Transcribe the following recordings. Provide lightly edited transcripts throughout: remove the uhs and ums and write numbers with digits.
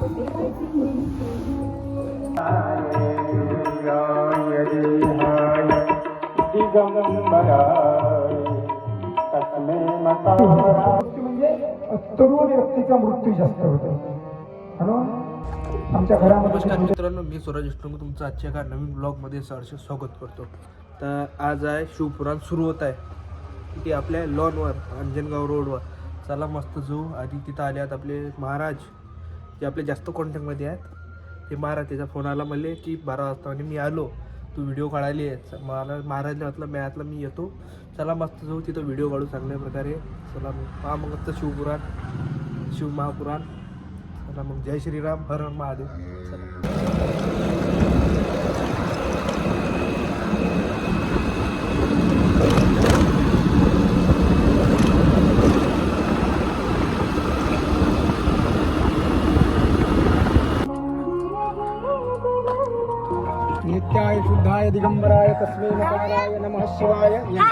म्हणजे तरुण व्यक्तीचा मृत्यू जास्त होतो. आमच्या घरामध्ये. नमस्कार मित्रांनो, मी सूरज विष्णू तुमचं आजच्या एका नवीन ब्लॉगमध्ये सहर्ष स्वागत करतो. तर आज आहे शिवपुराण सुरू होत आहे ती आपल्या लॉनवर अंजनगाव रोडवर. चला मस्त जाऊ. आधी तिथं आले आहेत आपले महाराज जे आपले जास्त कॉन्टॅक्टमध्ये आहेत. ते महाराज त्याचा फोन आला म्हणले की 12 वाजता म्हणजे मी आलो, तू व्हिडिओ काढायला ये. मला महाराजला म्हटलं मी येतो. चला मस्त जाऊ तिथं व्हिडिओ काढू चांगल्या प्रकारे. चला मग मग शिवपुराण शिवमहापुराण. चला मग जय श्रीराम, हर हर महादेव. नित्याय शुद्धाय दिगंबराय तस्मै नकाराय नमः शिवाय. नमः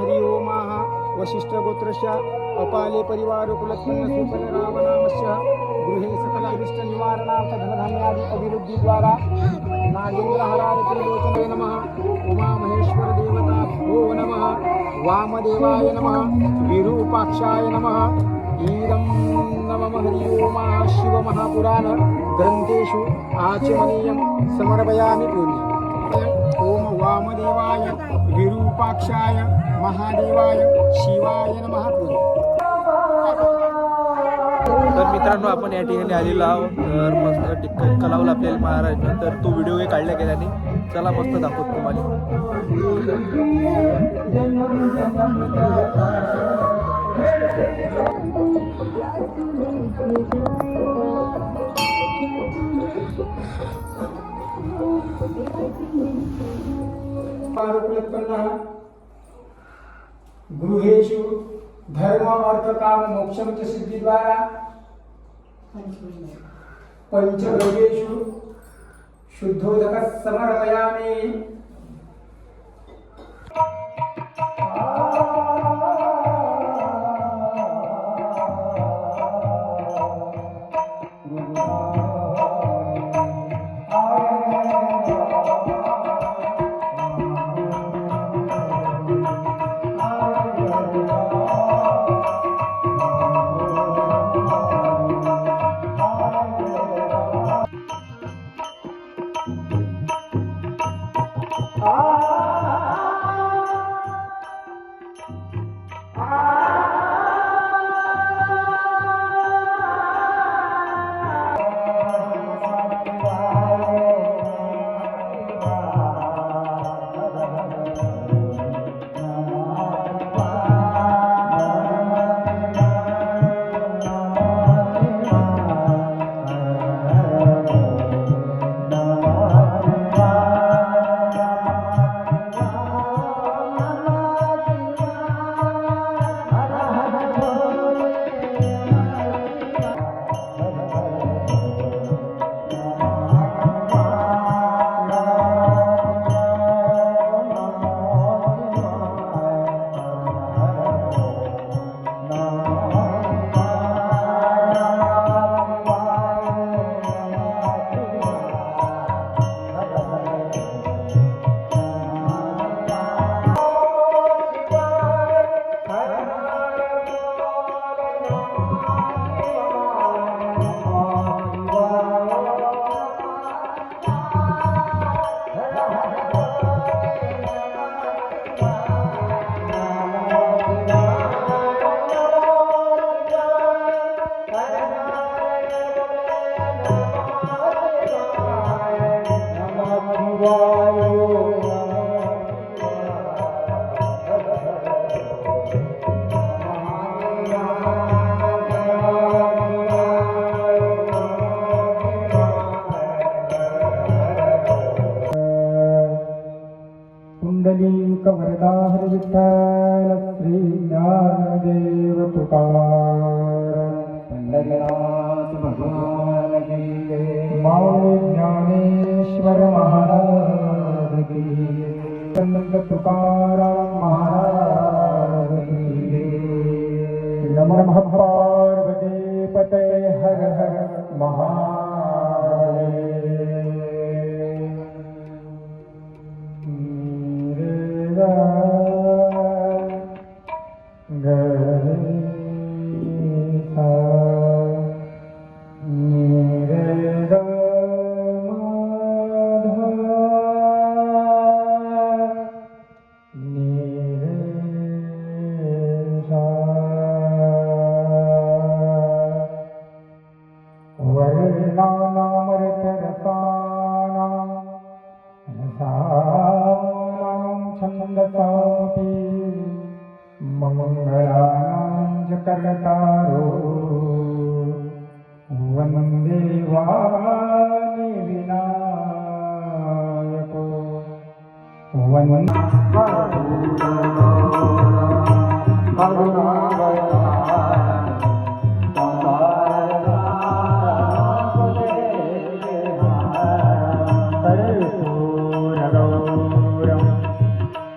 हरि ओमाः. वशिष्ठ गोत्रस्य अपाले परिवार कुलत्मन सुपन रामनामस्य गृहे सकल अभिष्ट निवारणार्थ धनधान्यादि अभिवृद्धिद्वारा नागेंद्र हराय त्रिलोचने नमः. उमा महेश्वर देवताभ्यो नमः. वामदेवाय नमः. विरूपाक्षाय नमः. ईदं नमः हरि ओमाः. शिवमहापुराण ग्रंथेषु आचमनीयं समर्पयामि पूर्णे. ओम वामदेवाय विरूपाक्षाय महादेवाय शिवाय नमः. तर मित्रांनो, आपण या ठिकाणी आलेलो आहोत. तर मस्त टिक्का कलावला आपल्याला महाराज. तर तो व्हिडिओ हे काढला गेल्याने चला मस्त दाखवतो तुम्हाला. गृहेषु धर्म अर्थ काम मोक्षं च सिद्धिद्वारा पंचगव्येषु शुद्धोदकः समर्पयामि. कुंडलिक वरदा हरि विठ्ठल श्री ज्ञानदेव तुकाराम. पंढरीनाथ भगवान की जय. माऊली ज्ञानेश्वर महाराज की जय. संत तुकाराम महाराज की जय. नमः पार्वती मंगलानां च कर्तारो वन्दे वाणि विनायको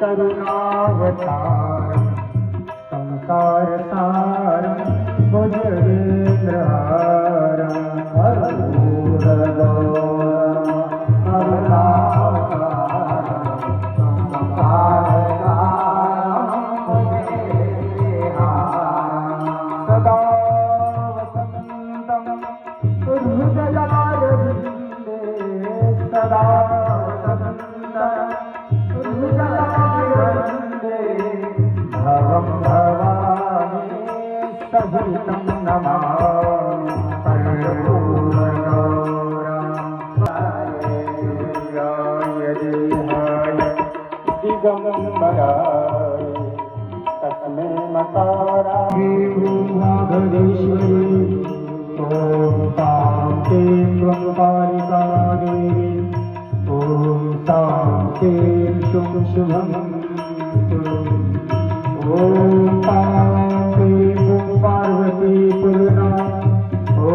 करुणावतारं संसारसारं भुजगेन्द्रहारं सदा वसन्तं हृदयारविन्दे सदा भवं भवानी सहितं नमामि कर्पूरगौराय देहाय दिगम्बराय तस्मै मकाराय भूमाधरेश्वरी ॐ शान्ति त्वं कालिका देवी ॐ शान्ति शुभं ॐ पार्वती पूर्णा ॐ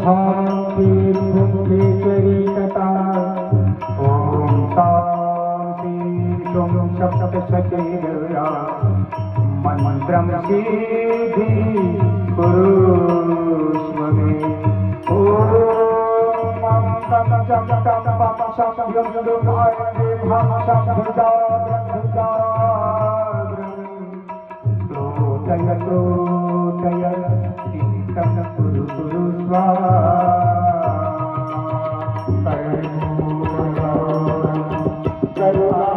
शान्ति भुवनेश्वरी कथा ॐ शान्ति सप्तशतीर्या मन्त्रं सिद्धि कुरुष्व मे ॐ मं तं चं तं पं शं यं दुर्गाय देवं शं जय तं कुरु कुरु स्वाहा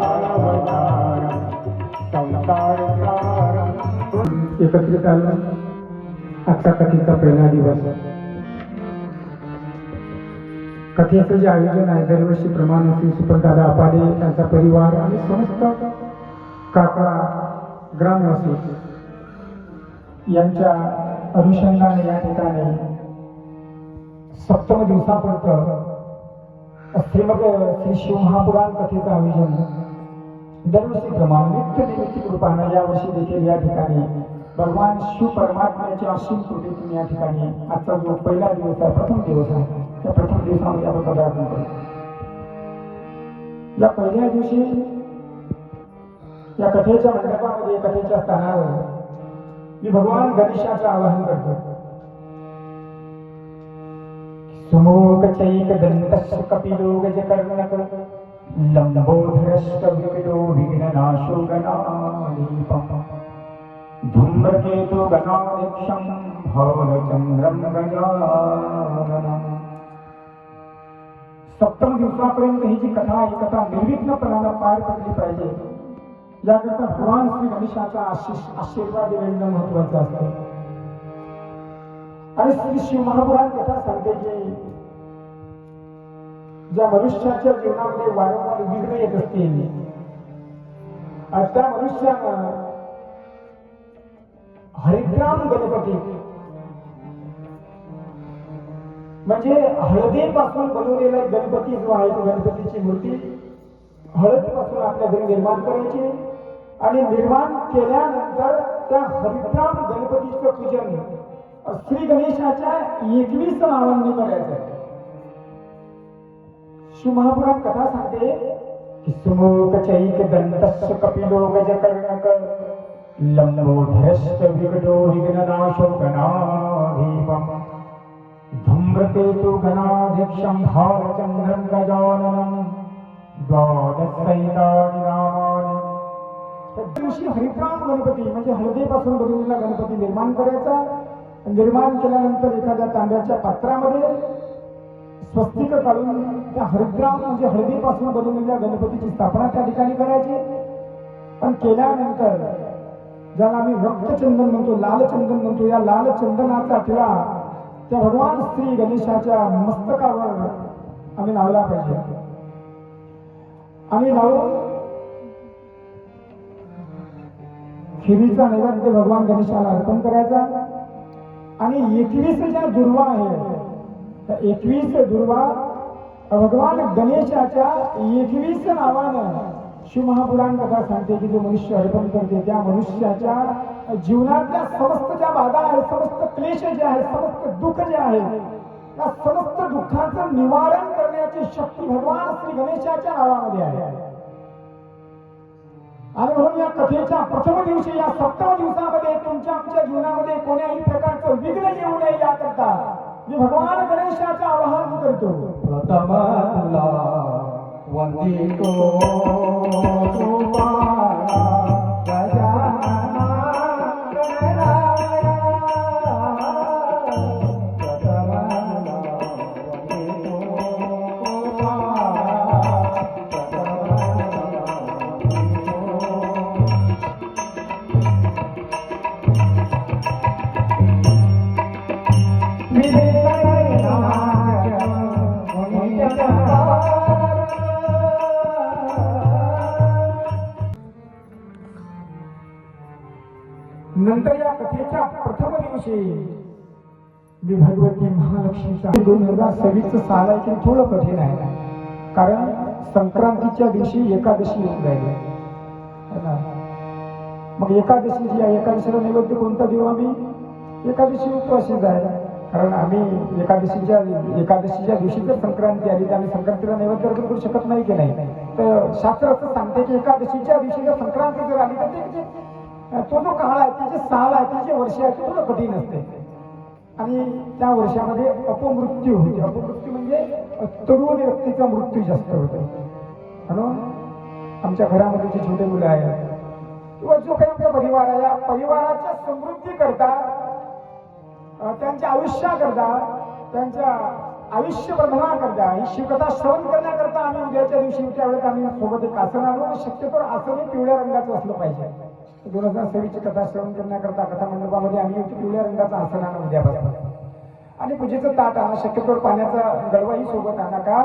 करुणावतारं संसारसारं एकत्रित आलं आजचा कथेचा पहिला दिवस कथेचं जे आयोजन आहे दरवर्षीप्रमाणे श्री सुपरदादा अपाडे त्यांचा परिवार आणि समस्त काका ग्रामवासी यांच्या अनुषंगाने या ठिकाणी सप्तम दिवसापर्यंत श्रीमद श्री शिवमहापुराण कथेचं आयोजन दरवर्षीप्रमाणे नित्यनैमित्तिक रूपाने यावर्षी देखील या ठिकाणी भगवान शिव परमात्म्याच्या असीम कृपेतून या ठिकाणी आजचा जो पहिला दिवस आहे प्रथम दिवस आहे त्या प्रथम दिवसामध्ये आपण पदार्पण करू. या पहिल्या दिवशी या कथेच्या मंडपामध्ये कथेच्या स्थानावर मी भगवान गणेशाचं आवाहन करतो. सुमोकचैक दंतस्य कपिलो गजकर्णक लंबोधरश्च विकटो विघ्ननाशो गणाधिपः धूम्रकेतु गणाध्यक्षं भवचन्द्रं गजाननम्. सप्तम दिवसापर्यंत ही जी कथा ही कथा निर्विघ्नपणाने पार पडली पाहिजे याकरता भगवान श्री गणेशाचा आशीर्वाद देणं महत्वाचं असतं. आणि श्री शिव महापुराण कथा सांगते की ज्या मनुष्याच्या जीवनामध्ये वारंवार विघ्न येत असतील आणि त्या मनुष्यानं हरिद्राम गणपती म्हणजे हळदीपासून बनवलेला गणपती जो आहे तो गणपतीची मूर्ती हळदीपासून आपल्या घरी निर्माण करायची आणि निर्माण केल्यानंतर त्या हरिद्राम गणपतीचं पूजन श्री गणेशाच्या 21 नावांनी करायचं. शिवमहापुराण कथा सांगते की सुमोकचैक दंतस्य कपिलो गजकर्णक लंबोधरश्च विकटो विघ्ननाशो गणाधिपः धूम्रकेतु गणाध्यक्षं भालचन्द्रं गजाननं द्वादशैतानि नामानि. त्या दिवशी हरिद्राम गणपती म्हणजे हळदीपासून बनवलेला गणपती निर्माण करायचा. निर्माण केल्यानंतर एखाद्या तांब्याच्या पात्रामध्ये स्वस्तिक काढून त्या हरिद्राम म्हणजे हळदीपासून बनवलेल्या गणपतीची स्थापना त्या ठिकाणी करायची. पण केल्यानंतर ज्याला आम्ही रक्तचंदन म्हणतो, लालचंदन म्हणतो, या लाल चंदनाचा टिळा त्या भगवान श्री गणेशाच्या मस्तकावर आम्ही लावला पाहिजे. आणि लावून खिरीचा नैवेद्य भगवान गणेशाला अर्पण करायचा. आणि 21 ज्या दुर्वा आहे त्या 21 दुर्वा भगवान गणेशाच्या 21 नावानं शिवमहापुराण कथा सांगते की जो मनुष्य अर्पण करते त्या मनुष्याच्या जीवनातल्या समस्त ज्या बाधा आहेत, समस्त क्लेश जे आहेत, समस्त दुःख जे आहे, त्या समस्त दुःखाचं निवारण करण्याची शक्ती भगवान श्री गणेशाच्या नावामध्ये आहे. आणि म्हणून या कथेच्या प्रथम दिवशी या 7व्या दिवसामध्ये तुमच्या आमच्या जीवनामध्ये कोण्याही प्रकारचं विघ्न येऊ नये याकरता मी भगवान गणेशाचं आवाहन करतो. प्रथम तुला वंदितो तुम्हाला गजानना गणराया. प्रथम वंदितो तुम्हाला नंतर या कथेच्या प्रथम दिवशी मी भगवती महालक्ष्मीचा 2026 साल आहे की थोडं कठीण आहे. कारण संक्रांतीच्या दिवशी एकादशी येऊन राहिली. मग एकादशी या एकादशीला नैवेद्य कोणता देऊ आम्ही? एकादशी उपवासीच आहे. कारण आम्ही एकादशीच्या दिवशी जर संक्रांती आली तर आम्ही संक्रांतीला नैवेद्य अर्पण करू शकत नाही की नाही. तर शास्त्र असं सांगते की एकादशीच्या दिवशी जर संक्रांती जर आली तर ते तो जो काळ आहे, ते जे साल आहे, ते जे वर्ष आहे ते थोडं कठीण असते. आणि त्या वर्षामध्ये अपमृत्यू होते. अपमृत्यू म्हणजे तरुण व्यक्तीचा मृत्यू जास्त होतो. म्हणून आमच्या घरामध्ये जे छोटे मुलं आहेत किंवा जो काही आपला परिवार आहे, या परिवाराच्या समृद्धी करता, त्यांच्या आयुष्याकरता, त्यांच्या आयुष्य वर्धनाकरता, ही शिवकथा श्रवण करण्याकरता आम्ही उद्याच्या दिवशी त्यावेळेस आम्ही सोबत एक आसन आणू. शक्यतो आसन हे पिवळ्या रंगाचं असलं पाहिजे. 2026 कथा श्रवण करण्याकरता कथा मंडपामध्ये आम्ही पिवळ्या रंगाचं आसन आणू उद्यापासून. आणि पूजेचं ताट आणा. शक्यतो पाण्याचा गडवाही सोबत आणा. का?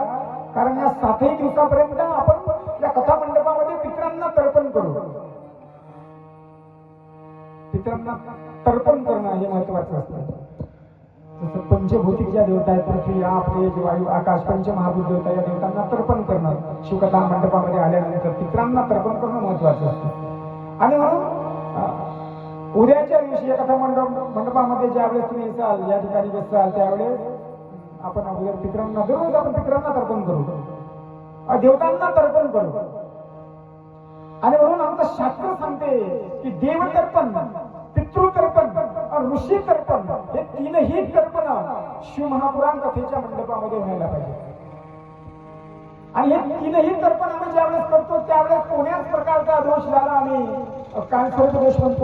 कारण या 7ही दिवसापर्यंत आपण या कथा मंडपामध्ये पितरांना तर्पण करू. पितरांना तर्पण करणं हे महत्वाचं असतं. जसं पंचभौतिक ज्या देवता आहेत, पृथ्वी, आप, तेज, वायू, आकाश, पंचमहाभूत देवता, या देवतांना तर्पण करणं शिवकथा मंडपामध्ये आल्यानंतर पितरांना तर्पण करणं महत्वाचं असतं. आणि म्हणून उद्याच्या दिवशी या कथा मंडपामध्ये ज्यावेळेस तुम्ही असाल, या ठिकाणी बसाल, त्यावेळेस आपण अगोदर पितरांना, दररोज आपण पितरांना तर्पण करू, देवतांना तर्पण करू. आणि म्हणून आमचं शास्त्र सांगते की देवतर्पण, पितृतर्पण आणि ऋषी तर्पण हे तीनही तर्पण शिवमहापुराण कथेच्या मंडपामध्ये व्हायला पाहिजे. आणि हे तीनही तर्पण आम्ही ज्यावेळेस करतो त्यावेळेस कोण्याच प्रकारचा दोष झाला आम्ही कॅन्सरचा दोष म्हणतो.